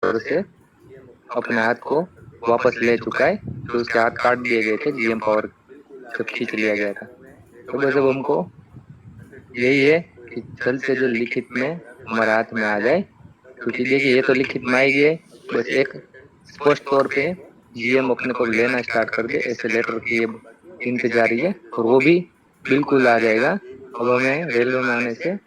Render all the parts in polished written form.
ऊपर से अपने हाथ को वापस ले चुका है, जो उसके हाथ काट दिए गए थे जीएम पावर जब खींच लिया गया था। तो बस अब हमको यही है कि जल्द से जल्द लिखित में हमारे हाथ में आ जाए, क्योंकि देखिए ये तो लिखित में आएगी है, बस एक स्पष्ट तौर पे जीएम अपने को लेना स्टार्ट कर दे ऐसे लेटर की अब इंतजारी है, और वो भी बिल्कुल आ जाएगा। अब हमें रेलवे में आने से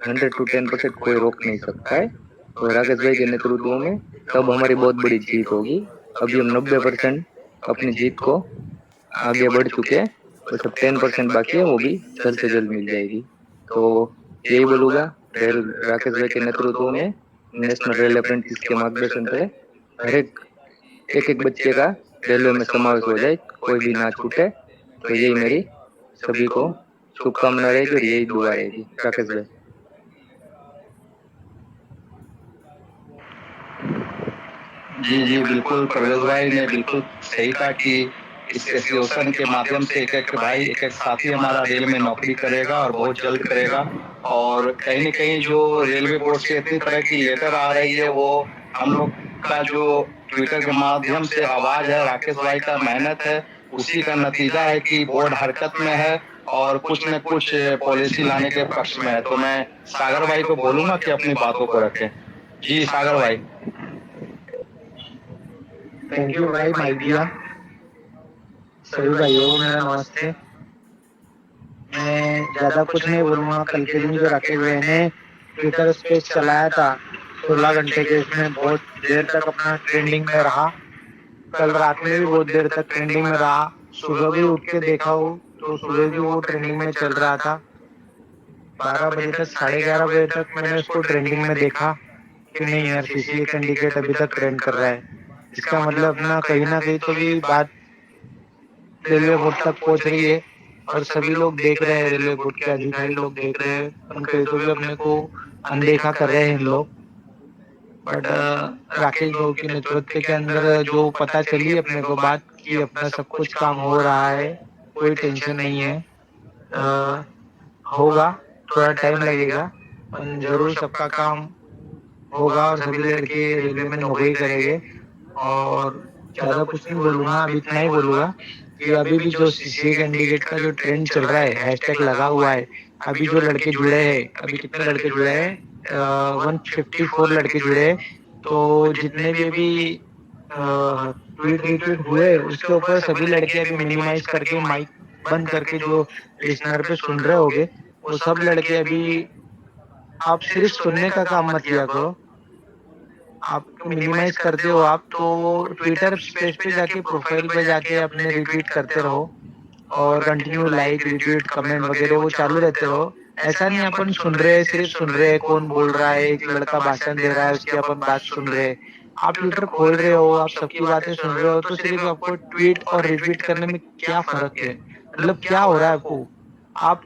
100 to 10% कोई रोक नहीं सकता है, और राकेश भाई के नेतृत्व में तब हमारी बहुत बड़ी जीत होगी। अभी हम 90% अपनी जीत को आगे बढ़ चुके हैं, बस अब 10% बाकी है, वो भी जल्द से जल्द मिल जाएगी। तो यही बोलूंगा, रेल राकेश भाई के नेतृत्व में नेशनल रेल अप्रेंटिस के मार्गदर्शन तले हर एक एक बच्चे का रेलवे में समावेश हो जाए, कोई भी ना छूटे। तो यही मेरी सभी को शुभकामना रहेगी और यही दुआ रहेगी। राकेश भाई। जी जी बिल्कुल, परवेज भाई ने बिल्कुल सही कहा कि इस एसोसिएशन के माध्यम से एक एक भाई, एक एक साथी हमारा रेल में नौकरी करेगा और बहुत जल्द करेगा। और कहीं न कहीं जो रेलवे बोर्ड से इतनी तरह की लेटर आ रही है, वो हम लोग का जो ट्विटर के माध्यम से आवाज है, राकेश भाई का मेहनत है, उसी का नतीजा है कि बोर्ड हरकत में है और कुछ न कुछ पॉलिसी लाने के पक्ष में है। तो मैं सागर भाई को बोलूंगा कि अपनी बातों को रखें। जी सागर भाई। थैंक यू भाई माइक दिया। सभी भाइयों को मेरा नमस्ते। मैं ज्यादा कुछ नहीं बोलूंगा। कल के दिन जो राकेश भाई ने ट्विटर स्पेस चलाया था 16 घंटे के, उसमें बहुत देर तक अपना ट्रेंडिंग में रहा। कल रात में भी बहुत देर तक ट्रेंडिंग में रहा। सुबह भी उठ के देखा हो तो सुबह भी वो ट्रेंडिंग में चल रहा था। 12 बजे तक, 11:30 बजे तक मैंने उसको ट्रेंडिंग में देखा कि नहीं यार, सीसीए कैंडिडेट अभी तक ट्रेंड कर रहा है। इसका मतलब ना कहीं तो भी बात रेलवे बोर्ड तक पहुंच रही है और सभी लोग देख रहे हैं, रेलवे बोर्ड के अधिकारी लोग देख रहे हैं, और कहीं तो भी अपने को अनदेखा कर रहे हैं इन लोग। बट राकेश बाबू के नेतृत्व के अंदर जो पता चली अपने को बात कि अपना सब कुछ काम हो रहा है, कोई टेंशन नहीं है। आ, होगा, थोड़ा टाइम लगेगा, पर जरूर सबका काम होगा और सभी लड़के रेलवे में नौकरी करेंगे। और ज्यादा कुछ नहीं बोलूंगा, अभी इतना ही बोलूंगा कि अभी भी जो सीसीए कैंडिडेट का जो ट्रेंड चल रहा है, हैशटैग लगा हुआ है, अभी जो लड़के जुड़े हैं, अभी कितने लड़के जुड़े हैं, 154 लड़के जुड़े हैं। तो जितने भी अभी ट्वीट रिट्वीट हुए उसके ऊपर सभी लड़के अभी मिनिमाइज करके माइक बंद करके जो लिसनर पे सुन रहे होगे, वो सब लड़के अभी, आप सिर्फ सुनने का काम मत किया करो, आप मिनिमाइज करते हो आप तो ट्विटर स्पेस पे जाके, प्रोफाइल पे जाके अपने रिट्वीट करते रहो और कंटिन्यू लाइक रिट्वीट कमेंट वगैरह वो चालू रहते रहो। ऐसा नहीं अपन सुन रहे हैं, सिर्फ सुन रहे हैं कौन बोल रहा है, एक लड़का भाषण दे रहा है उसकी अपन बात सुन रहे हैं। आप ट्विटर खोल रहे हो, आप सबकी बातें सुन रहे हो, तो सिर्फ आपको ट्वीट और रिट्वीट करने में क्या फर्क है? मतलब क्या हो रहा है आपको? आप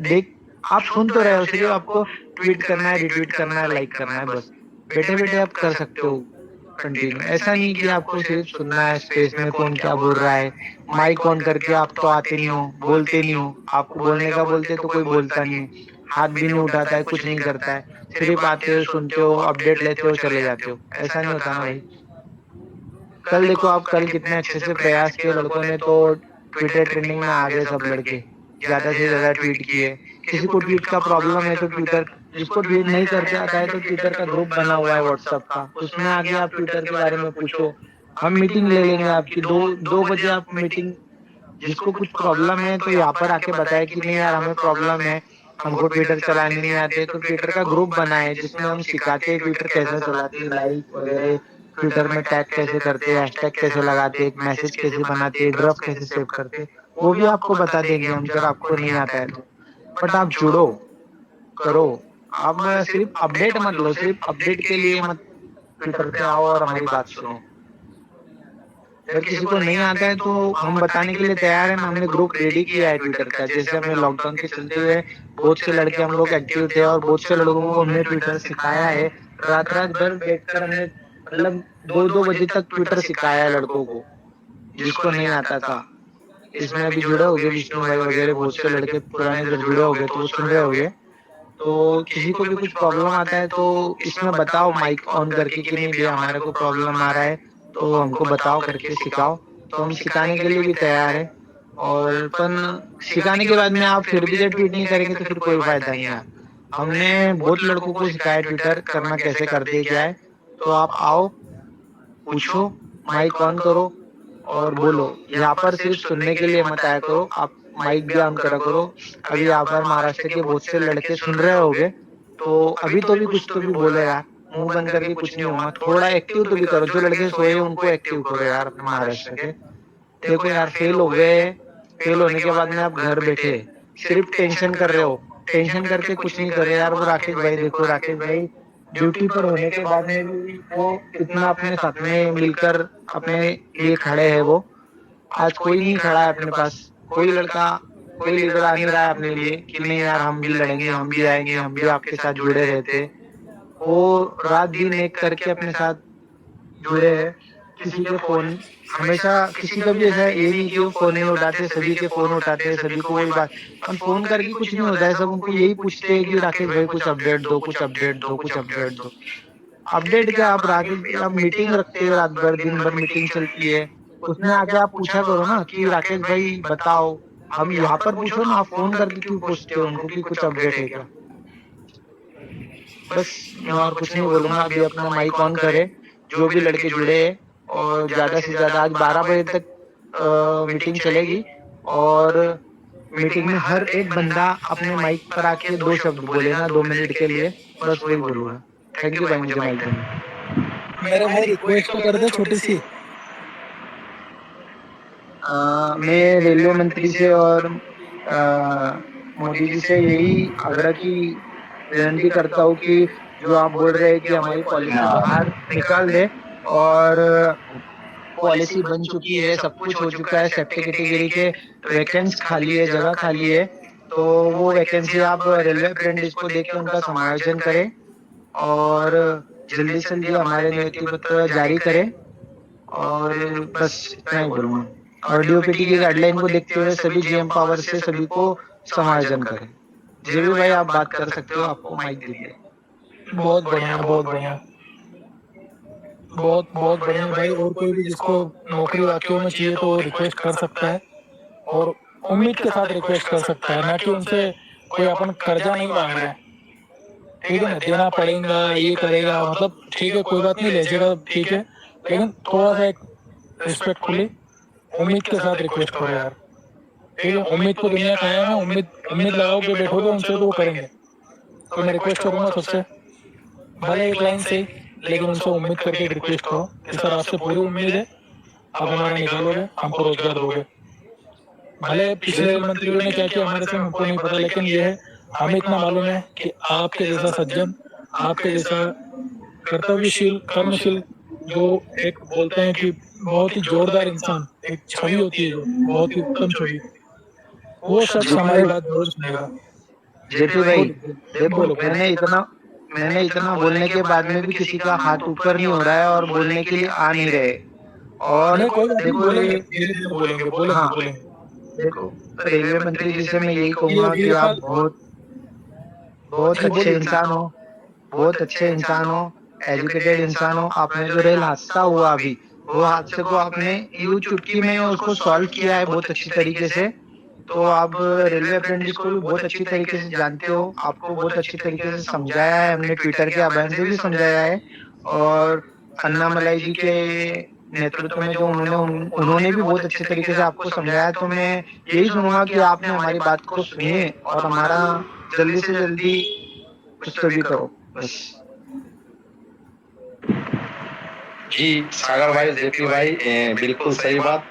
देख, आप सुन तो रहे हो, सिर्फ आपको ट्वीट करना है, रिट्वीट करना है, लाइक करना है, बस बैठे बैठे आप कर सकते हो कंटिन्यू। ऐसा नहीं कि आपको सिर्फ सुनना है स्पेस में कौन क्या बोल रहा है, माइक ऑन करके आप तो आते नहीं हो, बोलते नहीं हो। आपको बोलने का बोलते तो कोई बोलता नहीं है, हाथ भी नहीं उठाता है, कुछ नहीं करता है, सिर्फ आते हो, सुनते हो, अपडेट लेते हो, चले जाते हो। ऐसा नहीं होता ना भाई। कल देखो आप, कल कितने अच्छे से प्रयास किए लड़कों ने, तो ट्विटर ट्रेंडिंग में आ गए सब लड़के, ज्यादा से ज्यादा ट्वीट किए। किसी को ट्वीट का प्रॉब्लम है तो ट्विटर, जिसको ट्वीट नहीं करते आता है तो ट्विटर का ग्रुप बना हुआ है व्हाट्सएप का, उसमें आगे आप ट्विटर के बारे में पूछो, हम मीटिंग ले लेंगे आपकी। 2 2 बजे आप मीटिंग, जिसको कुछ प्रॉब्लम है तो यहाँ पर आके बताए कि नहीं यार हमें प्रॉब्लम है, हमको ट्विटर चलाने नहीं आते, तो ट्विटर का ग्रुप बना है जिसमें हम सिखाते हैं ट्विटर कैसे चलाते हैं, लाइक वगैरह, ट्विटर में टैग कैसे करते हैं, हैशटैग कैसे लगाते हैं, मैसेज कैसे बनाते हैं, ड्रफ कैसे सेव करते हैं, वो भी आपको बता देंगे हम, अगर आपको नहीं आता है तो। बट आप जुड़ो, करो। आप सिर्फ अपडेट मत लो, सिर्फ अपडेट के लिए मत ट्विटर पे आओ और हमारी बात सुनो। अगर किसी को नहीं आता है तो हम बताने के लिए तैयार हैं ना, हमने ग्रुप रेडी किया है ट्विटर का। जैसे हमने लॉकडाउन के चलते हुए बहुत से लड़के हम लोग एक्टिव थे और बहुत से लड़कों को हमने ट्विटर सिखाया है। रात रात भर बैठकर हमने, मतलब 2 2 बजे तक ट्विटर सिखाया है लड़कों को, जिसको नहीं आता था। इसमें अभी जुड़े होंगे विष्णु भाई वगैरह, बहुत से लड़के पुराने जब जुड़े होंगे तो वो सुन रहे होंगे। तो किसी को भी कुछ प्रॉब्लम आता है तो इसमें बताओ माइक ऑन करके कि नहीं भैया हमारे को प्रॉब्लम आ रहा है, तो हमको बताओ करके सिखाओ, तो हम सिखाने के लिए भी तैयार है। और पण सिखाने के बाद में आप फिर भी जब ट्वीट नहीं करेंगे तो फिर कोई फायदा नहीं है। हमने बहुत लड़कों को सिखाया ट्विटर करना कैसे करते हैं, क्या है, तो आप आओ, पूछो, माइक ऑन करो और बोलो। यहाँ पर सिर्फ सुनने के लिए मत आया करो, आप माइक भी ऑन करा करो। अभी यहाँ पर महाराष्ट्र के बहुत से लड़के सुन रहे होगे, तो अभी तो भी कुछ तो भी बोलो यार, मुंह बंद करके कुछ नहीं होगा, थोड़ा एक्टिव तो भी करो। जो लड़के सोए उनको एक्टिव करो यार अपने महाराष्ट्र के। देखो यार फेल हो गए, फेल होने के बाद में आप घर बैठे सिर्फ टेंशन कर रहे हो, टेंशन करके कुछ नहीं कर रहे यार। वो राकेश भाई देखो, राकेश भाई ड्यूटी पर होने के बाद में भी वो कितना अपने साथ में मिलकर अपने लिए खड़े हैं। वो आज कोई नहीं खड़ा है अपने पास, कोई लड़का, कोई लीडर आ नहीं रहा है अपने लिए कि नहीं यार हम भी लड़ेंगे, हम भी आएंगे, हम भी आपके साथ जुड़े रहते। वो रात दिन एक करके अपने साथ जुड़े हैं। किसी के फोन, हमेशा किसी का भी ऐसा ये नहीं कि वो फोन नहीं उठाते, सभी के फोन उठाते हैं, सभी को वही बात। हम फोन करके कुछ नहीं होता है, सब उनको यही पूछते हैं कि राकेश भाई कुछ अपडेट दो, कुछ अपडेट दो, कुछ अपडेट दो। अपडेट क्या, आप राकेश भाई आप मीटिंग रखते हैं, रात भर दिन भर मीटिंग चलती है, उसमें आके आप पूछा करो ना कि राकेश भाई बताओ। हम यहाँ पर पूछो ना, आप फोन करके क्यों पूछते हो उनको कि कुछ अपडेट है क्या। बस मैं और कुछ नहीं बोलूंगा, अभी अपना माइक ऑन करे, जो भी लड़के जुड़े हैं, और ज्यादा से ज्यादा आज 12 बजे तक मीटिंग चलेगी। और मीटिंग में हर एक बंदा अपने माइक पर आके 2 शब्द बोलेगा 2 मिनट के लिए, बस वही बोलूंगा। थैंक यू भाई मुझे माइक देने। मेरे भाई रिक्वेस्ट तो कर दे छोटी सी। मैं रेलवे मंत्री से और मोदी जी से यही आग्रह की विनती करता हूँ कि जो आप बोल रहे हैं कि हमारी पॉलिसी बाहर निकाल दे, और पॉलिसी बन चुकी है, सब कुछ हो चुका है, सेफ्टी कैटेगरी के वैकेंसी खाली है, जगह खाली है, तो वो वैकेंसी आप रेलवे अप्रेंटिस को देके उनका समायोजन करें और जल्दी से जल्दी हमारे नियुक्ति पत्र जारी करें। और बस इतना ही बोलूंगा। और डीओपीटी की गाइडलाइन को देखते हुए सभी जीएम पावर से सभी को समायोजन करें। जी भी भाई आप बात कर सकते हो, आपको माइक दीजिए। बहुत बढ़िया, बहुत बढ़िया, बहुत बहुत बढ़िया भाई। और कोई भी जिसको नौकरी वाकई में चाहिए तो वो रिक्वेस्ट कर सकता है, और उम्मीद के साथ रिक्वेस्ट कर सकता है, ना कि उनसे कोई अपन कर्जा नहीं मांग रहे हैं, ठीक है ना, देना पड़ेगा ये करेगा, मतलब ठीक है कोई बात नहीं, ले जाएगा ठीक है, लेकिन थोड़ा सा एक रिस्पेक्टफुली उम्मीद के साथ रिक्वेस्ट करो यार, ठीक है। उम्मीद को दुनिया कायम है, उम्मीद उम्मीद लगाओ कि बैठोगे उनसे तो वो करेंगे। तो मैं रिक्वेस्ट करूंगा सबसे, भले एक लाइन से ही, लेकिन उनसे उम्मीद करके एक रिक्वेस्ट करो कि सर आपसे पूरी उम्मीद है, आप हमारा निकालोगे, हमको रोजगार दोगे। भले पिछले रेल मंत्रियों ने क्या किया हमारे से हमको नहीं पता, लेकिन ये है हमें इतना मालूम है कि आपके जैसा सज्जन, आपके जैसा कर्तव्यशील, कर्मशील, जो एक बोलते हैं कि बहुत ही जोरदार इंसान, एक छवि होती है जो बहुत ही उत्तम छवि, वो शख्स हमारी बात जरूर सुनेगा। जेपी भाई देखो, मैंने इतना बोलने के बाद में भी किसी का हाथ ऊपर नहीं हो रहा है और बोलने के लिए आ नहीं रहे। और नहीं कोई बात नहीं, देखो बोलेंगे धीरे धीरे बोलेंगे, बोलेंगे हाँ बोलेंगे। देखो, रेलवे मंत्री जी से मैं यही कहूंगा कि ये आप बहुत बहुत अच्छे इंसान हो, बहुत अच्छे इंसान हो, एजुकेटेड इंसान हो। आपने जो रेल हादसा हुआ अभी, वो हादसे को आपने यूं चुटकी में उसको सॉल्व किया है बहुत अच्छी तरीके से। तो आप रेलवे अप्रेंटिस को भी बहुत अच्छी तरीके से जानते हो, आपको बहुत अच्छी तरीके से समझाया है, हमने ट्विटर के अभियान से भी समझाया है। और अन्नामलाई जी के नेतृत्व में जो उन्होंने भी बहुत अच्छे तरीके से आपको समझाया। तो मैं यही सुनूंगा कि आपने हमारी बात को सुनिए और हमारा जल्दी से जल्दी कुछ तो भी करो, बस। जी सागर भाई, जेपी भाई, बिल्कुल सही बात।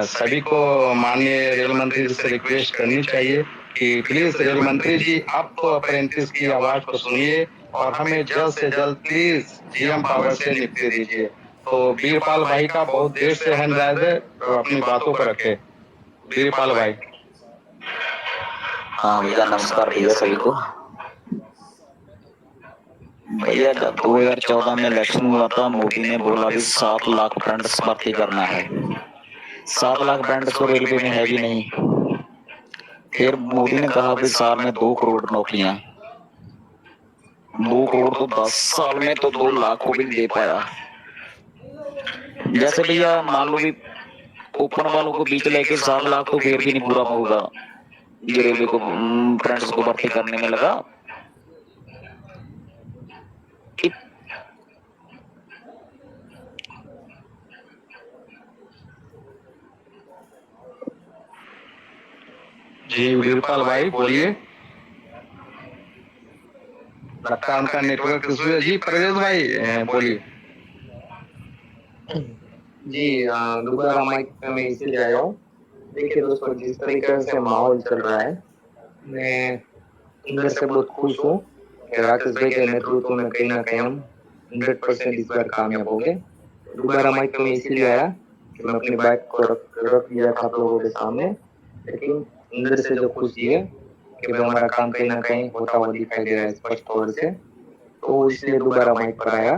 सभी को माननीय रेल मंत्री जी से रिक्वेस्ट करनी चाहिए कि प्लीज रेल मंत्री जी आप तो अप्रेंटिस की आवाज को सुनिए और हमें जल्द से जल्द प्लीज जीएम पावर से निपटे दीजिए। तो वीरपाल भाई का बहुत देर से हैंड राइज है, तो अपनी बातों को रखे। वीरपाल भाई। हाँ भैया, नमस्कार भैया सभी को। भैया जब 2014 में इलेक्शन हुआ था, मोदी ने बोला भी 7 लाख अप्रेंटिस भर्ती करना है। 7 लाख अप्रेंटिस तो रेलवे में है भी नहीं। फिर मोदी ने कहा भी साल में 2 करोड़ नौकरियां, 2 करोड़ तो 10 साल में तो 2 लाख को भी नहीं दे पाया। जैसे भैया मान लो भी ओपन वालों को बीच लेके 7 लाख तो फिर भी नहीं पूरा होगा जो रेलवे को अप्रेंटिस को भर्ती करने में लगा। जी वीरपाल भाई बोलिए। लगता है उनका नेटवर्क इशू है। जी प्रवेश भाई बोलिए। जी दोबारा माइक पे मैं इसलिए आया हूँ। देखिए दोस्तों, जिस तरीके से माहौल चल रहा है, मैं अंदर से बहुत खुश हूँ कि राकेश भाई के नेतृत्व में कहीं ना कहीं हम 100% इस बार कामयाब हो गए। दोबारा माइक पे मैं इसीलिए आया कि मैं अपनी बाइक को रख दिया था आप लोगों के सामने, लेकिन अंदर से जो खुशी है कि भाई हमारा काम कहीं ना कहीं होता हुआ दिखाई दे रहा है स्पष्ट तौर से, तो इसलिए दोबारा माइक पर आया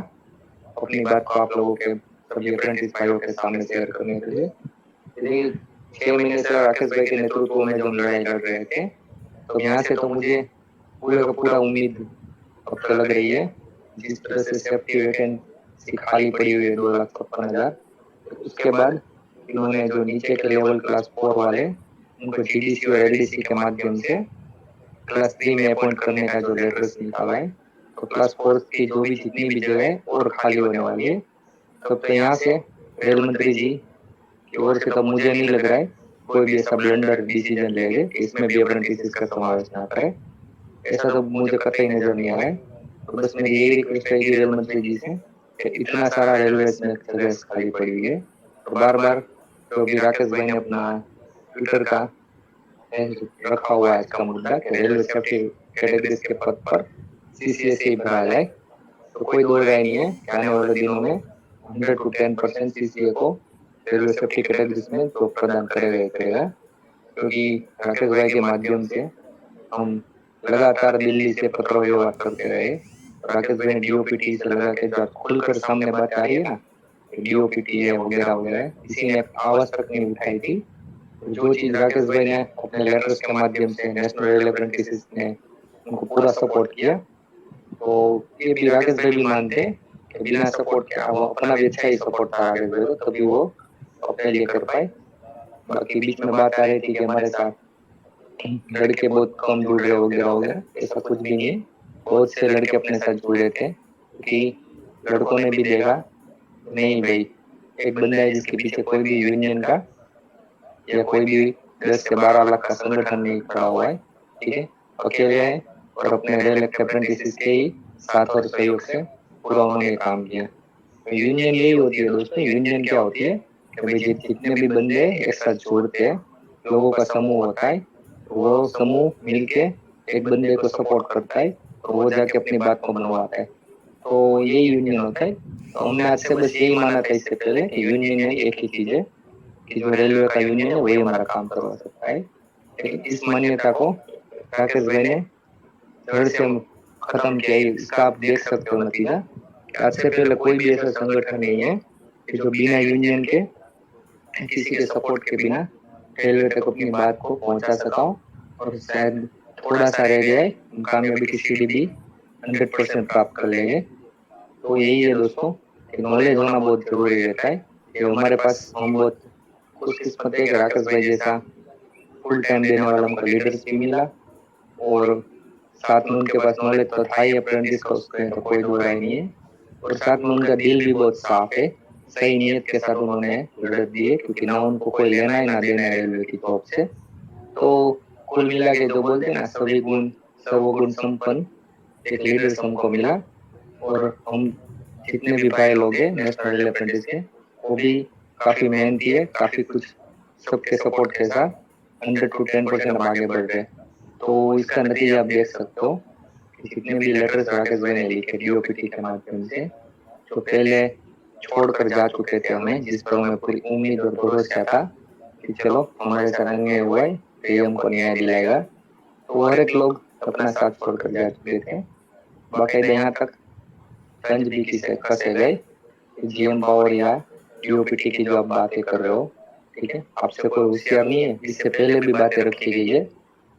अपनी बात को आप लोगों के सभी अप्रेंटिस भाइयों के सामने शेयर करने के लिए। यदि 6 महीने से राकेश भाई के नेतृत्व में जो हम लड़ाई लड़ रहे थे, तो यहाँ से तो मुझे पूरे का पूरा उम्मीद अब तो लग रही है। जिस तरह से सेफ्टी वैकेंसी खाली पड़ी हुई है 2,56,000, उसके बाद इन्होंने जो नीचे के लेवल क्लास 4 वाले उनको जीडीसी और एलडीसी के माध्यम से क्लास 3 में अपॉइंट करने का जो लेटर्स निकाला है, तो क्लास 4 की जो भी जितनी भी जगह है और खाली होने वाली है, तब तो यहाँ से रेल मंत्री जी की ओर से तो मुझे नहीं लग रहा है कोई भी ऐसा ब्लंडर डिसीजन लेंगे कि इसमें भी अप्रेंटिस का समावेश ना करे। ऐसा तो मुझे कतई नजर नहीं आ रहा है। तो बस मेरी यही रिक्वेस्ट रहेगी रेल मंत्री जी से कि इतना सारा रेलवे में जगह खाली पड़ी हुई है, तो बार बार जो भी राकेश भाई ने अपना ट्विटर का रखा हुआ है इसका मुद्दा कि रेलवे सेफ्टी कैटेगरीज के पद पर सीसीएस ही भरा जाए, तो कोई दो राय नहीं है कि आने वाले दिनों में 100 to 10% सीसीए को रेलवे सेफ्टी कैटेगरीज में तो प्रदान करेगा ही करेगा। क्योंकि राकेश भाई के माध्यम से हम लगातार दिल्ली से पत्र व्यवहार करते रहे। राकेश भाई ने डीओपीटी से लगा के जो खुलकर सामने बात आ रही है ना, डीओपीटी है वगैरह वगैरह, किसी ने आवाज तक नहीं उठाई थी। जो चीज राकेश भाई ने अपने लेटर्स के माध्यम से नेशनल रेल अप्रेंटिस ने उनको पूरा सपोर्ट किया, तो ये भी राकेश भाई भी मानते कि बिना सपोर्ट के वो अपना भी अच्छा ही सपोर्ट था राकेश भाई को, तभी वो अपने लिए कर पाए। बाकी बीच में बात आ रही थी कि हमारे साथ लड़के बहुत कम जुड़ रहे वगैरह वगैरह, ऐसा कुछ भी नहीं है। बहुत से लड़के अपने साथ जुड़े थे, क्योंकि लड़कों ने भी देखा नहीं भाई, एक बंदा है जिसके पीछे कोई भी यूनियन का या कोई भी 10 से 12 लाख का संगठन नहीं खड़ा हुआ है, ठीक है, अकेले है और अपने रेल अप्रेंटिस के ही साथ और सहयोग से पूरा उन्होंने काम किया। तो यूनियन यही होती है दोस्तों। यूनियन क्या होती है कि भाई जितने भी बंदे एक साथ जोड़ते हैं, लोगों का समूह होता है, वो समूह मिलके एक बंदे को सपोर्ट करता है और वो जाके अपनी बात को मनवाता है, तो यही यूनियन होता है। तो हमने आज से बस यही माना था इससे पहले कि यूनियन में एक ही चीज है कि जो रेलवे का यूनियन है वही हमारा काम करवा सकता है, लेकिन इस मान्यता को राकेश भाई ने जड़ से खत्म किया है। इसका आप देख सकते हो नतीजा। आज से पहले कोई भी ऐसा संगठन नहीं है कि जो बिना यूनियन के किसी के सपोर्ट के बिना रेलवे तक अपनी बात को पहुंचा सका हो, और शायद थोड़ा सा रह गया है, कामयाबी की सीढ़ी भी 100% प्राप्त कर लेंगे। तो यही है दोस्तों कि नॉलेज होना बहुत जरूरी रहता है। कि हमारे पास हम बहुत खुशकिस्मत है कि राकेश भाई जैसा फुल टाइम देने वाला हमको लीडर्स भी मिला, और साथ में उनके पास नॉलेज तो था ही अप्रेंटिस का, उसमें तो कोई दो राय नहीं है। और साथ में उनका दिल भी बहुत साफ है, सही नियत के साथ उन्होंने लड़त दी है, क्योंकि ना उनको कोई लेना है ना देना है रेलवे की जॉब से। तो कुल मिला के जो बोलते हैं ना, सभी गुण सर्वगुण संपन्न एक लीडर्स हमको मिला। और हम जितने भी भाई लोग हैं नेशनल रेल अप्रेंटिस के, वो भी काफी मेहनती है, काफी कुछ सबके सपोर्ट के साथ 100 to 10% हम आगे बढ़ रहे हैं। तो इसका नतीजा आप देख सकते हो कि जितने भी लेटर्स राकेश भाई ने लिखे डीओपीटी के माध्यम से, जो पहले छोड़कर जा चुके थे हमें, जिस पर हमें पूरी उम्मीद और भरोसा था कि चलो हमारे साथ अन्याय हुआ है तो ये हमको न्याय दिलाएगा, तो वो हर एक लोग अपना साथ छोड़कर जा चुके थे। बाकायदा यहाँ तक तंज भी कसे गए कि जीएम पावर या डीओपीटी की जो आप बातें कर रहे हो, ठीक है, आपसे कोई होशियार नहीं है, इससे पहले भी बातें रखी गई है,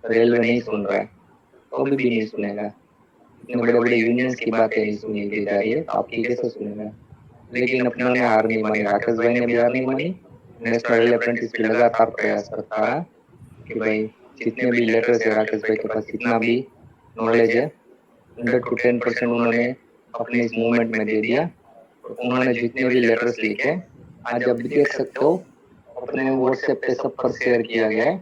रेलवे नहीं सुन रहा है, तो अभी भी नहीं सुनेगा। इतने बड़े बड़े यूनियंस की बातें नहीं सुनी दी जा रही है, तो आपकी कैसे सुनेगा। लेकिन अपनों ने हार नहीं मानी, राकेश भाई ने भी हार नहीं मानी। नेशनल रेल अप्रेंटिस भी लगातार प्रयास करता रहा कि भाई जितने भी लेटर्स है राकेश भाई के पास, जितना भी नॉलेज है 100 to 10% उन्होंने अपने इस मूवमेंट में दे दिया। तो उन्होंने जितने भी लेटर्स लिखे आज आप भी देख सकते हो, अपने व्हाट्सएप पे सब पर शेयर किया गया है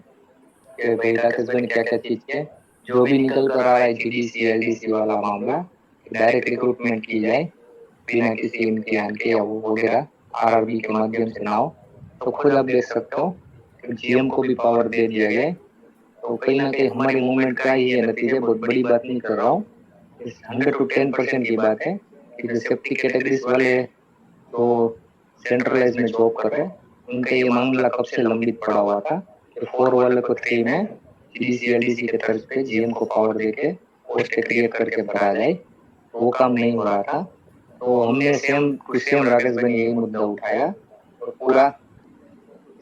कि भाई राकेश भाई ने क्या क्या चीज किया। जो भी निकल कर आ रहा है जीडीसी एलडीसी वाला मामला, डायरेक्ट रिक्रूटमेंट की जाए बिना किसी इम्तिहान के या वो वगैरह आरआरबी के माध्यम से ना हो। तो खुद आप देख सकते हो कि जीएम को भी पावर दे दिया गया है। तो कहीं ना कहीं हमारी मूवमेंट का ही ये नतीजे, बहुत बड़ी बात नहीं कर रहा हूँ, 100 to 10% की बात है कि जो सेफ्टी कैटेगरीज वाले तो सेंट्रलाइज में जॉब कर रहे हैं, उनका ये मामला कब से लंबित पड़ा हुआ था कि 4 वाले को 3 में जीडीसी एलडीसी के तर्ज पे जीएम को पावर देके पोस्ट क्रिएट करके भरा जाए, वो काम नहीं हो रहा था। तो हमने सेम राकेश भाई ने यही मुद्दा उठाया और पूरा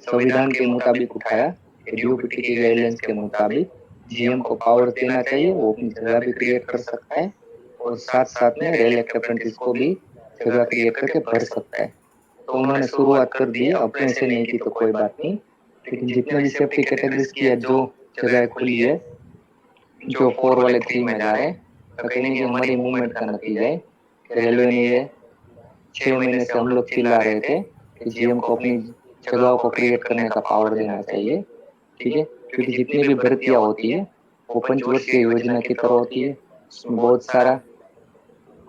संविधान के मुताबिक उठाया कि डीओपीटी की गाइडलाइंस के मुताबिक जीएम को पावर देना चाहिए, वो अपनी जगह भी क्रिएट कर सकता है और साथ साथ में रेल एक्ट अप्रेंटिस को भी जगह क्रिएट करके भर सकता है। तो उन्होंने शुरुआत कर दी है, अपने से नहीं की तो कोई बात नहीं, लेकिन जितने भी सेफ्टी कैटेगरीज की है जो जगह खुली है, जो 4 वाले 3 में जा रहे हैं, तो कहीं ना कहीं हमारी मूवमेंट का नतीजा है कि रेलवे ने ये 6 महीने से हम लोग चिल्ला रहे थे कि जीएम को अपनी जगहों को क्रिएट करने का पावर देना चाहिए, ठीक है। क्योंकि जितनी भी भर्तियां होती है वो पंचवर्षीय योजना की तरह होती है, उसमें बहुत सारा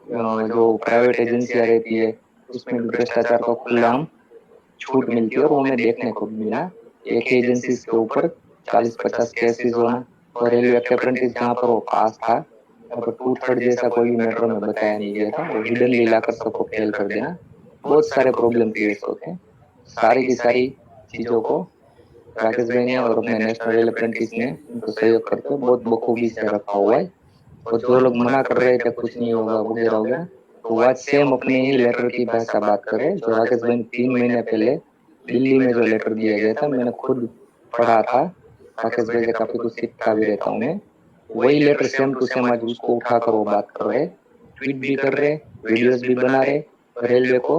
जो प्राइवेट एजेंसियां रहती है उसमें भी भ्रष्टाचार का खुलेआम छूट मिलती है और वो हमें देखने को भी मिला। एक ही एजेंसी के ऊपर 40-50 केसेस होना, और रेलवे एक्ट अप्रेंटिस जहाँ पर वो पास था वहाँ पर 2/3 जैसा कोई भी मैटर में बताया नहीं गया था, वो हिडनली लाकर सबको फेल कर देना, बहुत सारे प्रॉब्लम क्रिएट होते हैं। सारी की सारी चीजों को राकेश भाई ने और अपने नेशनल रेल अप्रेंटिस ने उनको सहयोग करके बहुत बखूबी से रखा हुआ है। और जो लोग मना कर रहे थे कुछ नहीं होगा वगैरह वगैरह, तो वो आज सेम अपने ही लेटर की भाषा बात करे जो राकेश भाई ने 3 महीने पहले दिल्ली में जो लेटर दिया गया था, मैंने खुद पढ़ा था, राकेश भाई से काफी कुछ सीखता भी रहता हूँ मैं। वही लेटर सेम टू सेम आज उसको उठाकर वो बात कर रहे, ट्वीट भी कर रहे, वीडियोस भी बना रहे, रेलवे को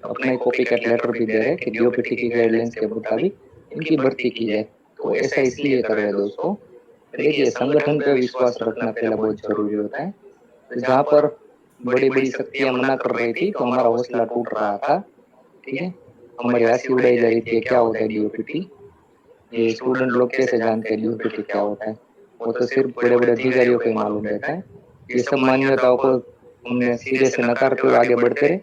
अपना कॉपी कैट लेटर भी दे रहे कि डीओपीटी की गाइडलाइंस के मुताबिक इनकी भर्ती की जाए। तो ऐसा इसलिए कर रहे हैं दोस्तों, देखिए संगठन पे विश्वास रखना पहले बहुत जरूरी होता है। तो जहाँ पर बड़ी बड़ी शक्तियां मना कर रही थी तो हमारा हौसला टूट रहा था, ठीक है, हमारी हंसी उड़ाई जा रही थी क्या होता है डीओपीटी, ये स्टूडेंट लोग कैसे जानते हैं डीओपीटी क्या होता है, वो तो सिर्फ बड़े बड़े अधिकारियों को ही मालूम रहता है। ये सब मान्यताओं को हमने सिरे से नकारते हुए आगे बढ़ते रहे।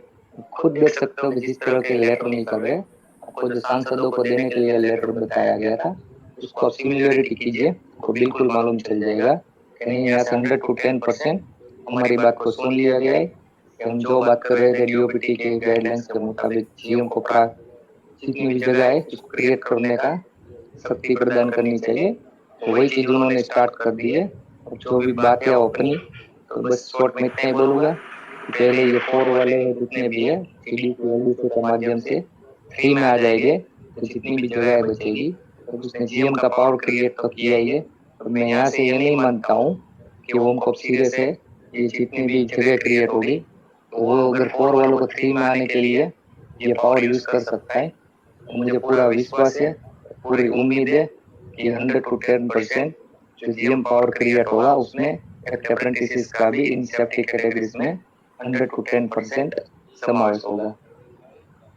खुद देख सकते हो कि जिस तरह के लेटर निकल रहे, आपको जो सांसदों को देने के लिए लेटर बताया गया था उसको आप सिमिलरिटी कीजिए, आपको बिल्कुल मालूम चल जाएगा कि नहीं यहाँ से 100 to 10% हमारी बात को सुन लिया गया है कि हम जो बात कर रहे थे डीओपीटी के गाइडलाइंस के मुताबिक जीएम को जितनी भी जगह है उसको क्रिएट करने का शक्ति प्रदान करनी चाहिए, तो वही चीज उन्होंने स्टार्ट कर दी है। और जो भी बात है वो अपनी, तो बस शॉर्ट में इतना ही बोलूंगा कि पहले ये 4 वाले जितने भी है सीडीसी एलडीसी के माध्यम से 3 में आ जाएंगे, तो जितनी भी जगह बचेगी तो उसने जीएम का पावर क्रिएट कब किया है। और मैं यहाँ से ये नहीं मानता हूँ कि वो हमको सीरियस है, ये जितनी भी जगह क्रिएट होगी तो वो अगर 4 वालों को 3 में आने के लिए ये पावर यूज कर सकता है, तो मुझे पूरा विश्वास है, पूरी उम्मीद है कि 100 to 10% जो जीएम पावर क्रिएट होगा उसमें अप्रेंटिस का भी इन सेफ्टी कैटेगरीज में 100 to 10% समावेश होगा।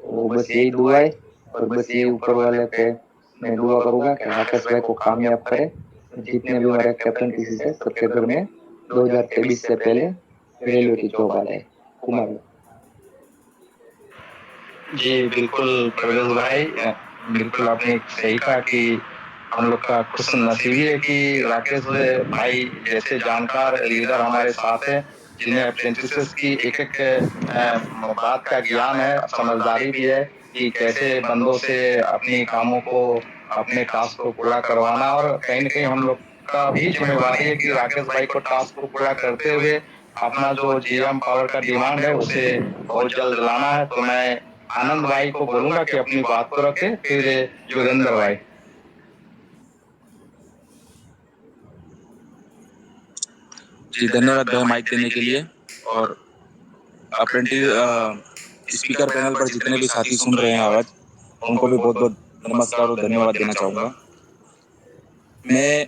तो बस यही दुआ है और बस यही ऊपर वाले पे मैं दुआ करूंगा कि राकेश भाई को कामयाब करे, जितने भी हमारे अप्रेंटिस है सबके घर में 2023 से पहले रेलवे की जॉब आ जाए। कुमार जी बिल्कुल प्रवेश भाई, बिल्कुल आपने सही कहा कि हम लोग का खुश नसीबी है कि राकेश भाई जैसे जानकार लीडर हमारे साथ हैं, जिन्हें अप्रेंटिसेस की एक एक बात का ज्ञान है, समझदारी भी है कि कैसे बंदों से अपने कामों को, अपने टास्क को पूरा करवाना। और कहीं न कहीं हम लोग का भी जिम्मेवारी है कि राकेश भाई को टास्क को पूरा करते हुए अपना जो जीएम पावर का डिमांड है उसे बहुत जल्द लाना है। तो मैं आनंद भाई को बोलूंगा कि अपनी बात को रखे, फिर योगेंद्र भाई। जी धन्यवाद भैया माइक देने के लिए। और अप्रेंटिस स्पीकर पैनल पर जितने भी साथी सुन रहे हैं आवाज, उनको भी बहुत बहुत नमस्कार और धन्यवाद देना चाहूँगा। मैं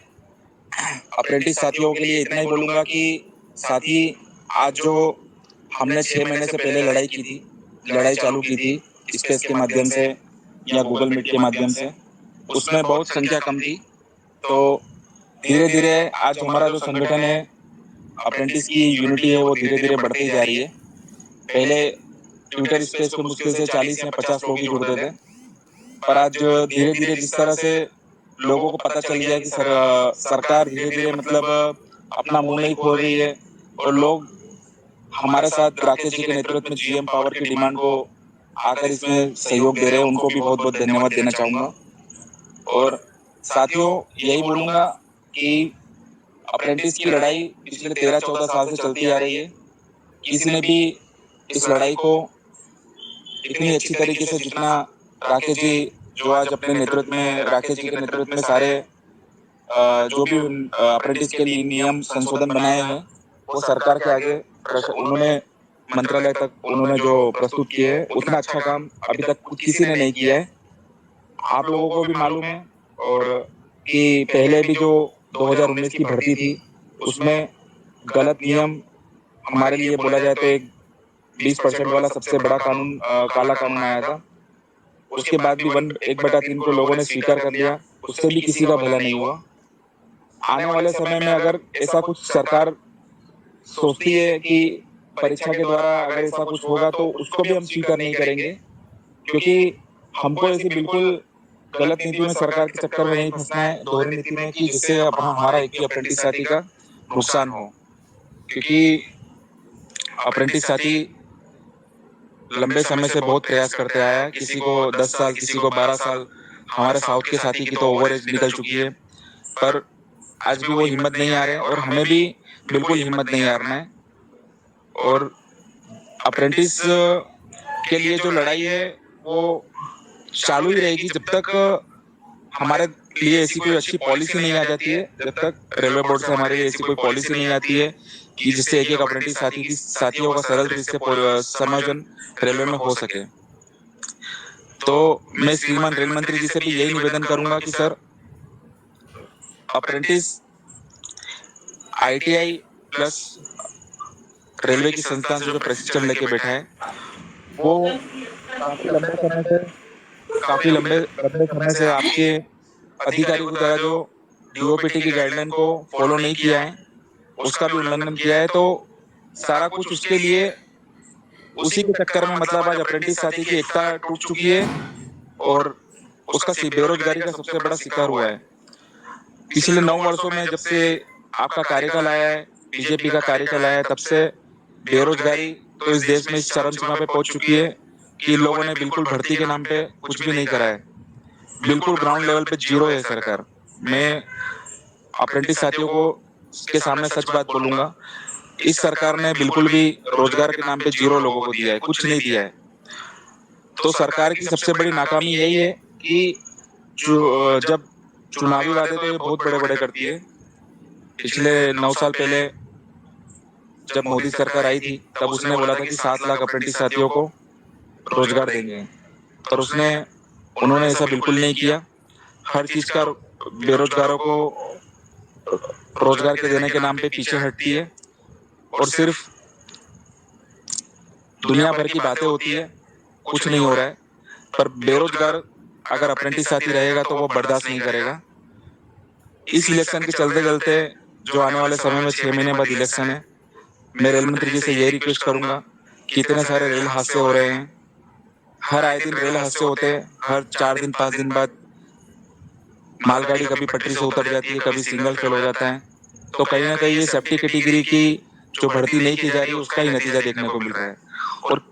अप्रेंटिस साथियों के लिए इतना ही बोलूँगा कि साथी, आज जो हमने 6 महीने से पहले लड़ाई चालू की थी स्पेस के माध्यम से या गूगल मीट के माध्यम से, उसमें बहुत संख्या कम थी। तो धीरे धीरे आज हमारा जो संगठन है, अप्रेंटिस की यूनिटी है, वो धीरे धीरे बढ़ती जा रही है। पहले ट्विटर स्पेस पे मुश्किल से 40 या 50 लोग ही जुड़ते थे, पर आज धीरे धीरे जिस तरह से लोगों को पता चल गया कि सरकार धीरे धीरे मतलब अपना मुंह नहीं खोल रही है, और लोग हमारे साथ राकेश जी के नेतृत्व में जीएम पावर की डिमांड को आकर इसमें सहयोग दे रहे हैं, उनको भी बहुत बहुत धन्यवाद देना चाहूँगा। और साथियों, यही बोलूँगा कि अप्रेंटिस की लड़ाई पिछले 13-14 साल से चलती आ रही है। किसी ने भी इस लड़ाई को इतनी अच्छी तरीके से जितना राकेश जी, जो आज अपने नेतृत्व में, राकेश जी के नेतृत्व में सारे जो भी अप्रेंटिस के लिए नियम संशोधन बनाए हैं, वो सरकार के आगे उन्होंने मंत्रालय तक उन्होंने जो प्रस्तुत किए हैं, उतना अच्छा काम अभी तक किसी ने नहीं किया है। आप लोगों को भी मालूम है और कि पहले भी जो 2019 की भर्ती थी, उसमें गलत नियम, हमारे लिए बोला जाए तो एक 20% वाला सबसे बड़ा कानून, काला कानून आया था। उसके बाद भी 1/3 को लोगों ने स्वीकार कर लिया, उससे भी किसी का भला नहीं हुआ। आने वाले समय में अगर ऐसा कुछ सरकार सोचती है कि परीक्षा के द्वारा अगर ऐसा कुछ होगा, तो उसको भी हम स्वीकार नहीं करेंगे, क्योंकि हमको ऐसी बिल्कुल गलत नीति में, सरकार के चक्कर में नहीं फंसना है, दोहरी नीति में, कि जिससे हमारा एक ही अप्रेंटिस साथी का नुकसान हो। क्योंकि अप्रेंटिस साथी लंबे समय से बहुत प्रयास करते आया है, किसी को 10 साल, किसी को 12 साल। हमारे साउथ के साथी की तो ओवर एज निकल चुकी है, पर आज भी वो हिम्मत नहीं आ रहे, और हमें भी बिल्कुल हिम्मत नहीं हारना है। और अप्रेंटिस के लिए जो लड़ाई है, वो चालू ही रहेगी जब तक हमारे लिए ऐसी कोई अच्छी पॉलिसी नहीं आ जाती है, जब तक रेलवे बोर्ड से हमारे लिए ऐसी कोई पॉलिसी नहीं आती है कि जिससे एक एक अप्रेंटिस साथियों का सरल तरीके से समायोजन रेलवे में हो सके। तो मैं श्रीमान रेल मंत्री जी से भी यही निवेदन करूंगा कि sir, apprentice ITI plus railway की संस्थान से जो प्रशिक्षण लेके बैठा है, वो काफी लंबे समय से आपके अधिकारियों की तरह जो डीओपीटी की गाइडलाइन को फॉलो नहीं किया है, उसका भी उल्लंघन किया है। तो सारा कुछ उसके लिए, उसी के चक्कर में मतलब आज अप्रेंटिस साथी की एकता टूट चुकी है, और उसका बेरोजगारी का सबसे बड़ा शिकार हुआ है। पिछले 9 वर्षों में जब से आपका कार्यकाल आया है, बीजेपी का कार्यकाल आया है, तब से बेरोजगारी तो इस देश में इस चरम सीमा पे पहुंच चुकी है कि लोगों ने बिल्कुल भर्ती के नाम पे कुछ भी नहीं करा है। बिल्कुल ग्राउंड लेवल पे जीरो है सरकार। मैं अप्रेंटिस साथियों को के सामने सच बात बोलूंगा, इस सरकार ने बिल्कुल भी रोजगार के नाम पे जीरो लोगों को दिया है, कुछ नहीं दिया है। तो सरकार की सबसे बड़ी नाकामी यही है कि जब चुनावी वादे तो ये बहुत बड़े बड़े करती है। पिछले 9 साल पहले जब मोदी सरकार आई थी, तब उसने बोला था कि 7 लाख अप्रेंटिस साथियों को रोजगार देंगे, पर उन्होंने ऐसा बिल्कुल नहीं किया। हर चीज का बेरोजगारों को रोजगार के देने के नाम पे पीछे हटती है, और सिर्फ दुनिया भर की बातें होती है, कुछ नहीं हो रहा है। पर बेरोजगार अगर अप्रेंटिस साथी रहेगा तो वो बर्दाश्त नहीं करेगा। इस इलेक्शन के चलते चलते जो आने वाले समय में 6 महीने बाद इलेक्शन है, मैं रेल मंत्री जी से यही रिक्वेस्ट करूंगा कि इतने सारे रेल हादसे हो रहे हैं, हर आए दिन रेल हादसे होते हैं, हर 4 दिन 5 दिन बाद मालगाड़ी कभी पटरी से उतर जाती है, कभी सिग्नल फेल हो जाता है। तो कहीं ना कहीं ये सेफ्टी कैटेगरी की जो भर्ती नहीं की जा रही है, उसका ही नतीजा देखने को मिल रहा है। और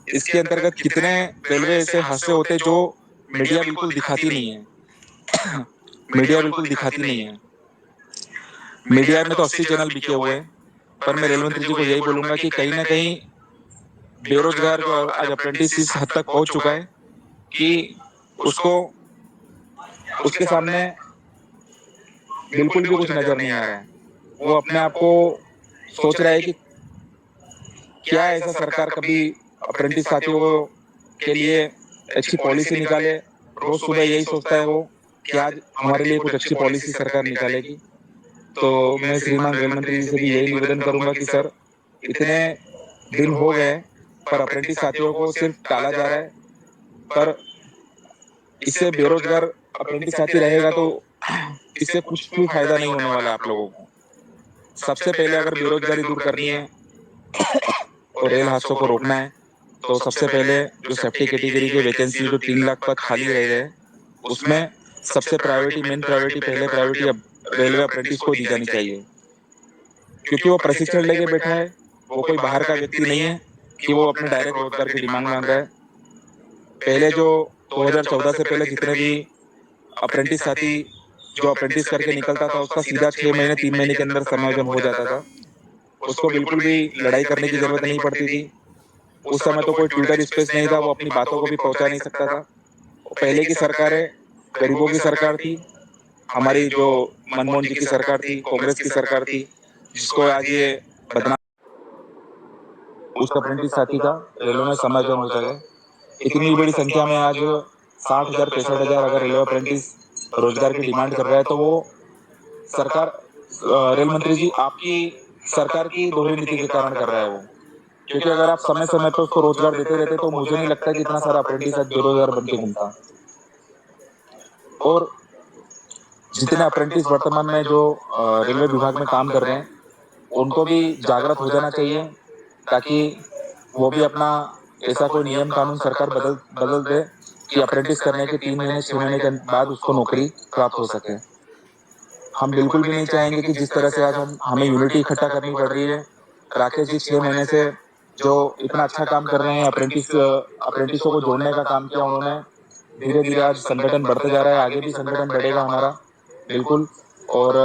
इसके अंतर्गत कितने रेलवे ऐसे हादसे होते हैं जो मीडिया बिल्कुल दिखाती नहीं है। मीडिया बिल्कुल दिखाती नहीं है। मीडिया में तो 80 चैनल बिके हुए हैं, पर मैं रेल मंत्री जी को यही बोलूंगा कि कहीं ना कहीं बेरोजगार जो आज अप्रेंटिस इस हद तक पहुंच चुका है कि उसको उसके सामने बिल्कुल भी कुछ नजर नहीं आ रहा है। वो अपने आप को सोच रहा है कि क्या ऐसा सरकार कभी अप्रेंटिस साथियों के लिए अच्छी पॉलिसी निकाले। रोज सुबह यही सोचता है वो कि आज हमारे लिए कुछ अच्छी पॉलिसी सरकार निकालेगी। तो मैं श्रीमान रेल मंत्री जी से भी यही निवेदन करूंगा कि सर, इतने दिन हो गए पर अप्रेंटिस साथियों को सिर्फ टाला जा रहा है, पर इससे बेरोजगार अप्रेंटिस साथी रहेगा तो इससे कुछ भी फायदा नहीं होने वाला आप लोगों को। सबसे पहले अगर बेरोजगारी दूर करनी है और रेल हादसों को रोकना है तो सबसे पहले जो सेफ्टी कैटेगरी के वैकेंसी जो 3 लाख पद खाली रह गए उसमें सबसे मेन प्रायोरिटी पहले प्रायोरिटी अब रेलवे अप्रेंटिस को दी जानी चाहिए, क्योंकि वो प्रशिक्षण लेके बैठा है। वो कोई बाहर का व्यक्ति नहीं है कि वो अपने डायरेक्ट रोजगार की डिमांड मांग रहा है। पहले जो 2014 से पहले जितने भी अप्रेंटिस साथी जो अप्रेंटिस करके निकलता था उसका सीधा 6 महीने 3 महीने के अंदर समायोजन हो जाता था। उसको बिल्कुल भी लड़ाई करने की जरूरत नहीं पड़ती थी। उस समय तो कोई ट्विटर स्पेस नहीं था, वो अपनी बातों को भी पहुंचा नहीं सकता था। पहले की सरकारें गरीबों की सरकार थी, हमारी जो मनमोहन जी की सरकार थी, कांग्रेस की सरकार थी, जिसको आज ये बदनाम उस अप्रेंटिस साथी का रेलवे में समायोजन हो जाएगा। इतनी बड़ी संख्या में आज 60,000 65,000 अगर रेलवे अप्रेंटिस रोजगार की डिमांड कर रहा है तो वो सरकार रेल मंत्री जी आपकी सरकार की दोहरी नीति के कारण कर रहा है वो। क्योंकि अगर आप समय समय पर उसको रोजगार देते रहते तो मुझे नहीं लगता कि इतना सारा अप्रेंटिस आज बेरोजगार बन के घूमता। और जितने अप्रेंटिस वर्तमान में जो रेलवे विभाग में काम कर रहे हैं उनको भी जागृत हो जाना चाहिए, ताकि वो भी अपना ऐसा कोई नियम कानून सरकार बदल दे कि अप्रेंटिस करने के 3 महीने 6 महीने के बाद उसको नौकरी प्राप्त हो सके। हम बिल्कुल भी नहीं चाहेंगे कि जिस तरह से आज हमें यूनिटी इकट्ठा करनी पड़ रही है। राकेश जी 6 महीने से जो इतना अच्छा काम कर रहे हैं, अप्रेंटिसों को जोड़ने का काम किया उन्होंने। धीरे धीरे आज संगठन बढ़ते जा रहा है, आगे भी संगठन बढ़ेगा हमारा बिल्कुल। और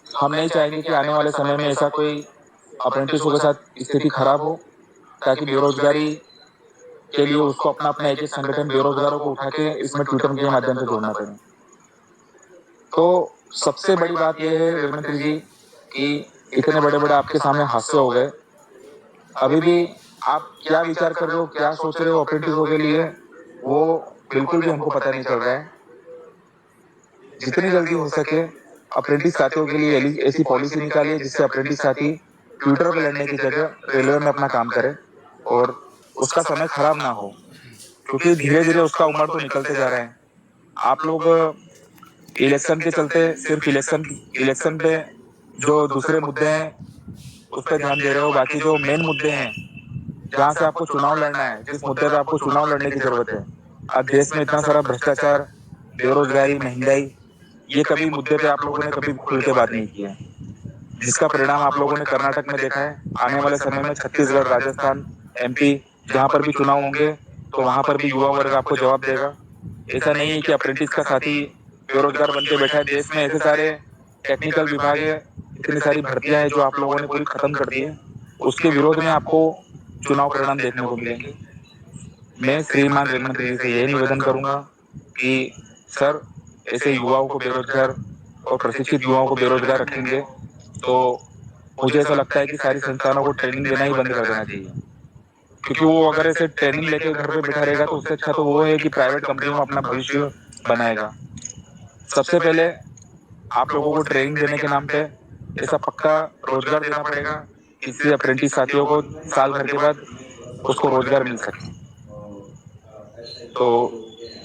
हम नहीं चाहेंगे कि आने वाले समय में ऐसा कोई अप्रेंटिसों के साथ स्थिति खराब हो, ताकि बेरोजगारी के लिए उसको अपना अपना एक संगठन बेरोजगारों को उठा के इसमें ट्विटर के माध्यम से जोड़ना पड़े। तो सबसे बड़ी बात यह है रेल मंत्री जी कि इतने बड़े बड़े आपके सामने हादसे हो गए, अभी भी आप क्या विचार कर रहे हो, क्या सोच रहे हो अप्रेंटिसों के लिए, वो बिल्कुल भी हमको पता नहीं चल रहा है। जितनी जल्दी हो सके अप्रेंटिस साथियों के लिए ऐसी पॉलिसी निकालिए जिससे अप्रेंटिस साथी ट्विटर पर लड़ने की जगह रेलवे में अपना काम करे और उसका समय खराब ना हो, क्योंकि धीरे धीरे उसका उम्र तो निकलते जा रहा है। आप लोग इलेक्शन के चलते सिर्फ इलेक्शन पे जो दूसरे मुद्दे हैं उस पर ध्यान दे रहे हो, बाकी जो मेन मुद्दे हैं जहाँ से आपको चुनाव लड़ना है, जिस मुद्दे पे आपको चुनाव लड़ने की जरूरत है, अब देश में इतना सारा भ्रष्टाचार, बेरोजगारी, महंगाई, ये कभी मुद्दे पे आप लोगों ने कभी खुल के बात नहीं की है, जिसका परिणाम आप लोगों ने कर्नाटक में देखा है। आने वाले समय में छत्तीसगढ़, राजस्थान, MP जहाँ पर भी चुनाव होंगे तो वहां पर भी युवा वर्ग आपको जवाब देगा। ऐसा नहीं है कि अप्रेंटिस का साथी बेरोजगार बन के बैठा है। देश में ऐसे सारे टेक्निकल विभाग है, इतनी सारी भर्तियां हैं जो आप लोगों ने पूरी खत्म कर दी है, उसके विरोध में आपको चुनाव परिणाम देखने को मिलेंगे। मैं श्रीमान रेल मंत्री जी से यही निवेदन करूंगा कि सर, ऐसे युवाओं को बेरोजगार और प्रशिक्षित युवाओं को बेरोजगार रखेंगे तो मुझे ऐसा लगता है कि सारी संस्थानों को ट्रेनिंग देना ही बंद कर देना चाहिए, क्योंकि वो अगर ऐसे ट्रेनिंग लेके घर पे बैठा रहेगा तो उससे अच्छा तो वो है कि प्राइवेट कंपनियों में अपना भविष्य बनाएगा। सबसे पहले आप लोगों को ट्रेनिंग देने के नाम पे ऐसा पक्का रोजगार देना पड़ेगा जिससे अप्रेंटिस साथियों को साल भर के बाद उसको रोजगार मिल सके। तो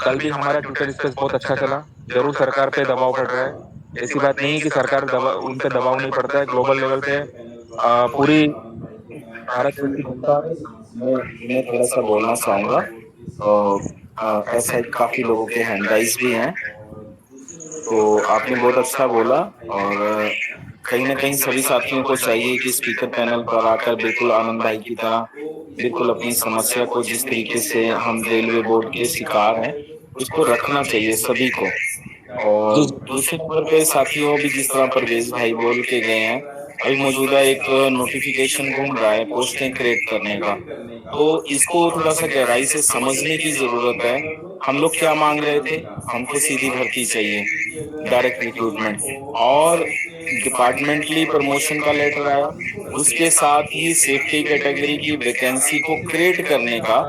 कल भी हमारा ट्विटर स्पेस बहुत अच्छा चला। जरूर सरकार पे दबाव पड़ रहा है, ऐसी बात नहीं है कि सरकार उन पे दबाव नहीं पड़ता है। ग्लोबल लेवल पे पूरी भारत की जनता मैं थोड़ा सा बोलना चाहूँगा। ऐसे काफ़ी लोगों के हैंडराइज भी हैं, तो आपने बहुत अच्छा बोला। और कहीं ना कहीं सभी साथियों को चाहिए कि स्पीकर पैनल पर आकर बिल्कुल आनंद भाई की तरह बिल्कुल अपनी समस्या को, जिस तरीके से हम रेलवे बोर्ड के शिकार हैं, उसको रखना चाहिए सभी को। और दूसरे नंबर पे साथियों भी जिस तरह परवेज भाई बोल के गए हैं, अभी मौजूदा एक नोटिफिकेशन घूम रहा है पोस्टें क्रिएट करने का, तो इसको थोड़ा सा गहराई से समझने की जरूरत है। हम लोग क्या मांग रहे थे? हमको सीधी भर्ती चाहिए, डायरेक्ट रिक्रूटमेंट, और डिपार्टमेंटली प्रमोशन का लेटर आया, उसके साथ ही सेफ्टी कैटेगरी की वैकेंसी को क्रिएट करने का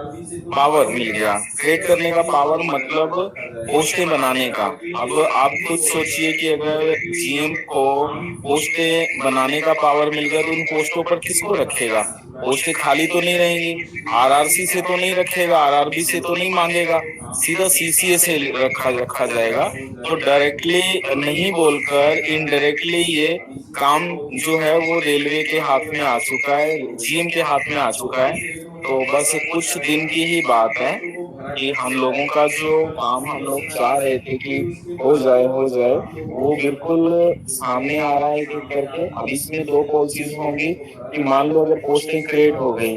पावर मिल गया। क्रिएट करने का पावर मतलब पोस्टें बनाने का। अब आप खुद सोचिए कि अगर जीएम को पोस्टें बनाने का पावर मिल गया तो उन पोस्टों पर किसको रखेगा? पोस्टें खाली तो नहीं रहेंगी, आरआरसी से तो नहीं रखेगा, आरआरबी से तो नहीं मांगेगा, सीधा सीसीए से रखा जाएगा। तो डायरेक्टली नहीं बोलकर इनडायरेक्टली ये काम जो है वो रेलवे के हाथ में आ चुका है, जीएम के हाथ में आ चुका है। तो बस कुछ दिन की ही बात है कि हम लोगों का जो काम हम लोग चाह रहे थे कि हो जाए वो बिल्कुल सामने आ रहा है एक करके। अब इसमें दो पॉलिसीज होंगी कि मान लो अगर पोस्टें क्रिएट हो गई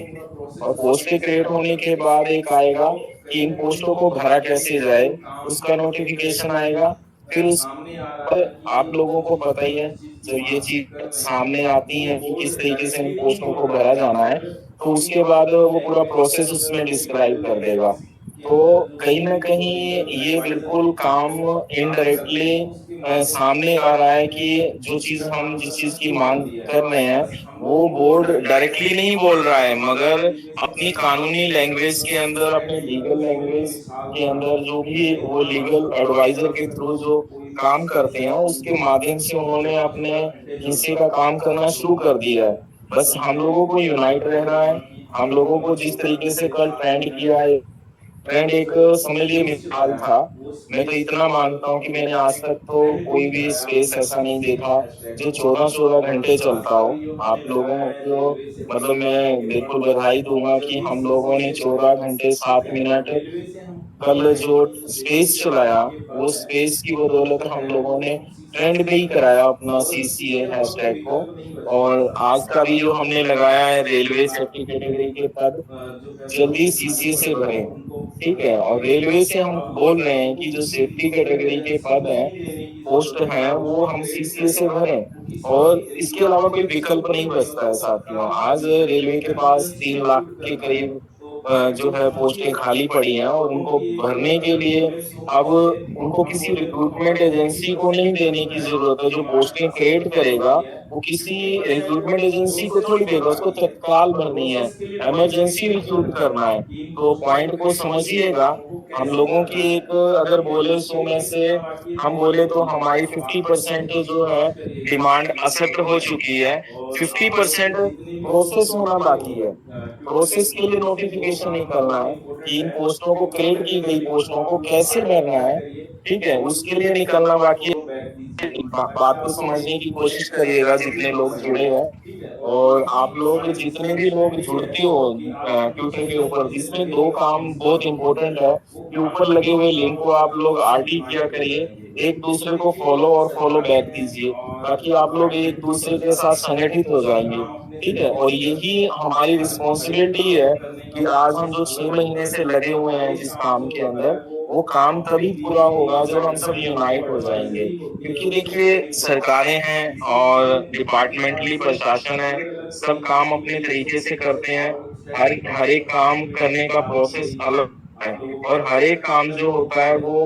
और पोस्टें क्रिएट होने के बाद एक आएगा कि इन पोस्टों को भरा कैसे जाए, उसका नोटिफिकेशन आएगा। फिर उस आप लोगों को पता ही है जब ये चीज सामने आती है कि किस तरीके से इन पोस्टों को भरा जाना है, तो उसके बाद वो पूरा प्रोसेस उसमें डिस्क्राइब कर देगा। तो कहीं ना कहीं ये बिल्कुल काम इनडायरेक्टली सामने आ रहा है कि जो चीज हम जिस चीज की मांग कर रहे हैं वो बोर्ड डायरेक्टली नहीं बोल रहा है, मगर अपनी कानूनी लैंग्वेज के अंदर, अपनी लीगल लैंग्वेज के अंदर जो भी वो लीगल एडवाइजर के थ्रू जो काम करते हैं उसके माध्यम से उन्होंने अपने हिस्से का काम करना शुरू कर दिया है। बस हम लोगों को यूनाइट रहना है। हम लोगों को जिस तरीके से कल ट्रेंड किया है, ट्रेंड एक समझ लीजिए मिसाल था। मैं तो इतना मानता हूँ कि मैंने आज तक तो कोई भी स्पेस ऐसा नहीं देखा जो 14-14 घंटे चलता हो। आप लोगों को मतलब मैं बिल्कुल बधाई दूंगा कि हम लोगों ने 14 घंटे 7 मिनट कल जो स्पेस चलाया, वो स्पेस की बदौलत हम लोगों ने ट्रेंड भी कराया अपना सीसीए हैशटैग को। और आज का भी जो हमने लगाया है रेलवे सेफ्टी कैटेगरी के पद जल्दी सीसीए से भरे, ठीक है। और रेलवे से हम बोल रहे हैं कि जो सेफ्टी कैटेगरी के पद हैं, पोस्ट हैं, वो हम सीसीए से भरें। और इसके अलावा कोई विकल्प नहीं बचता है साथियों। आज रेलवे के पास 3 लाख के करीब जो है पोस्टें खाली पड़ी हैं और उनको भरने के लिए अब उनको किसी रिक्रूटमेंट एजेंसी को नहीं देने की जरूरत है। जो पोस्टें क्रिएट करेगा वो किसी रिक्रूटमेंट एजेंसी को थोड़ी देगा, उसको तत्काल भरनी है, इमरजेंसी रिक्रूट करना है। तो पॉइंट को समझिएगा। हम लोगों की एक अगर बोले 100 में से हम बोले तो हमारी 50% जो है डिमांड एक्सेप्ट हो चुकी है, 50% प्रोसेस होना बाकी है। प्रोसेस के लिए नोटिफिकेशन निकलना है कि इन पोस्टों को, क्रिएट की गई पोस्टों को कैसे भरना है, ठीक है, उसके लिए निकलना बाकी है। बात को समझने की कोशिश करिएगा जितने लोग जुड़े हैं। और आप लोग जितने भी लोग जुड़ते हो ट्विटर के ऊपर, इसमें 2 काम बहुत इंपॉर्टेंट है कि ऊपर लगे हुए लिंक को आप लोग आरटी किया करिए, एक दूसरे को फॉलो और फॉलो बैक दीजिए, ताकि आप लोग एक दूसरे के साथ संगठित हो जाएंगे, ठीक है। और यही हमारी रिस्पॉन्सिबिलिटी है कि आज हम जो 6 महीने से लगे हुए हैं जिस काम के अंदर, वो काम तभी पूरा होगा जब हम सब यूनाइट हो जाएंगे। क्योंकि देखिए सरकारें हैं और डिपार्टमेंटली प्रशासन है, सब काम अपने तरीके से करते हैं। हर एक काम करने का प्रोसेस अलग है और हर एक काम जो होता है वो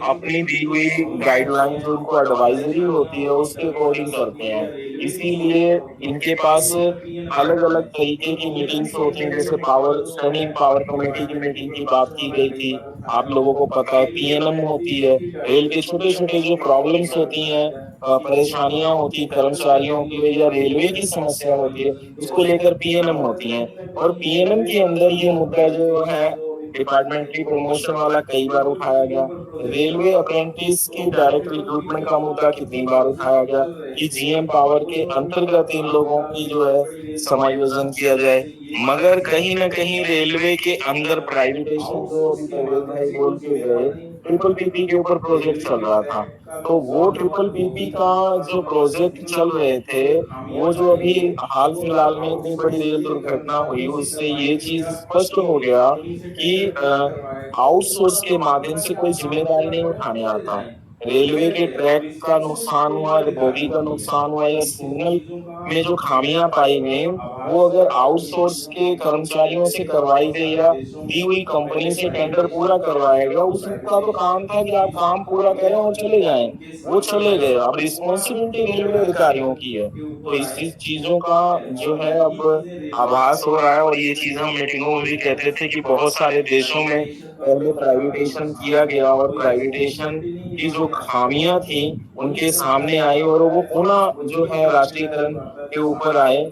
अपनी दी हुई गाइडलाइन जो उनको एडवाइजरी होती है उसके अकॉर्डिंग करते हैं। इसीलिए इनके पास अलग अलग तरीके की मीटिंग्स होती हैं। जैसे पावर स्टैंडिंग पावर कमेटी की मीटिंग की बात की गई थी, आप लोगों को पता है। पीएनएम होती है, रेल के छोटे छोटे जो प्रॉब्लम्स होती हैं, परेशानियां होती हैं कर्मचारियों की या रेलवे की समस्या होती है, उसको लेकर पीएनएम होती है। और पीएनएम के अंदर ये मुद्दा जो है डिपार्टमेंटली प्रमोशन वाला कई बार उठाया गया। रेलवे अप्रेंटिस की डायरेक्ट रिक्रूटमेंट का मुद्दा कितनी बार उठाया गया कि जीएम पावर के अंतर्गत इन लोगों की जो है समायोजन किया जाए। मगर कहीं ना कहीं रेलवे के अंदर प्राइवेटाइजेशन जो अभी प्रवेश भाई बोल के गए, ट्रिपल पीपी के ऊपर प्रोजेक्ट चल रहा था। तो वो ट्रिपल पीपी का जो प्रोजेक्ट चल रहे थे, वो जो अभी हाल फिलहाल में इतनी बड़ी रेल दुर्घटना हुई, उससे ये चीज स्पष्ट हो गया कि आउटसोर्स के माध्यम से कोई जिम्मेदारी नहीं उठाने आता। रेलवे के ट्रैक का नुकसान हुआ, बोगी का नुकसान हुआ या सिग्नल में जो खामियां पाई गई, वो अगर आउटसोर्स के कर्मचारियों से करवाई गई या दी हुई कंपनी से टेंडर पूरा करवाएगा, उसका तो काम था कि आप काम पूरा करें और चले जाएं। वो चले गए, अब रिस्पॉन्सिबिलिटी रेलवे अधिकारियों की है। तो इस चीजों का जो है अब आभास हो रहा है, और ये चीज हम मीटिंगों में भी कहते थे कि बहुत सारे देशों में पहले प्राइवेटेशन किया गया और प्राइवेटेशन की जो खामियां थी उनके सामने आई और वो पुनः जो है राष्ट्रीयकरण के ऊपर आए।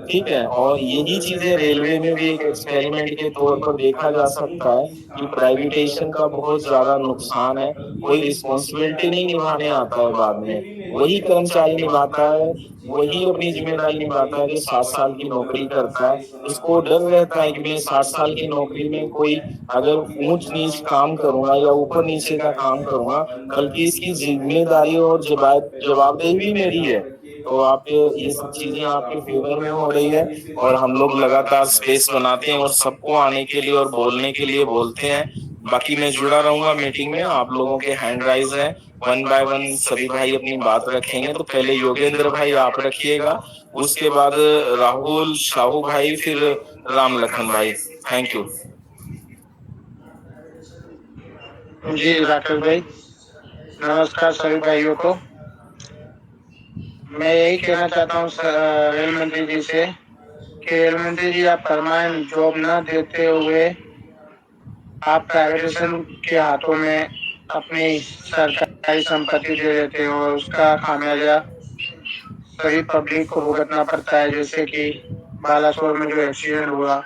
ठीक है, और यही चीजें रेलवे में भी एक एक्सपेरिमेंट के तौर पर देखा जा सकता है कि प्राइवेटेशन का बहुत ज्यादा नुकसान है। कोई रिस्पॉन्सिबिलिटी नहीं निभाने आता है, बाद में वही कर्मचारी निभाता है, वही अपनी जिम्मेदारी निभाता है जो 7 साल की नौकरी करता है। उसको डर रहता है कि मैं 7 साल की नौकरी में कोई अगर ऊंच नीच काम करूंगा या ऊपर नीचे का काम करूंगा, बल्कि इसकी जिम्मेदारी और जवाबदेही भी मेरी है। तो आप ये सब चीजें आपके फेवर में हो रही है, और हम लोग लगातार स्पेस बनाते हैं और सबको आने के लिए और बोलने के लिए बोलते हैं। बाकी मैं जुड़ा रहूंगा मीटिंग में, आप लोगों के हैंड राइज है, 1 बाय 1 सभी भाई अपनी बात रखेंगे। तो पहले योगेंद्र भाई आप रखिएगा, उसके बाद राहुल, शाहू भाई, फिर राम लखन भाई। थैंक यू जी राकेश भाई, नमस्कार सभी भाइयों को। मैं यही कहना चाहता हूँ रेल मंत्री जी से कि रेल मंत्री जी, आप परमानेंट जॉब न देते हुए आप प्राइवेटेशन के हाथों में अपनी सरकारी संपत्ति दे देते हो और उसका खामियाजा सभी पब्लिक को भुगतना पड़ता है। जैसे कि बालासोर में जो एक्सीडेंट हुआ,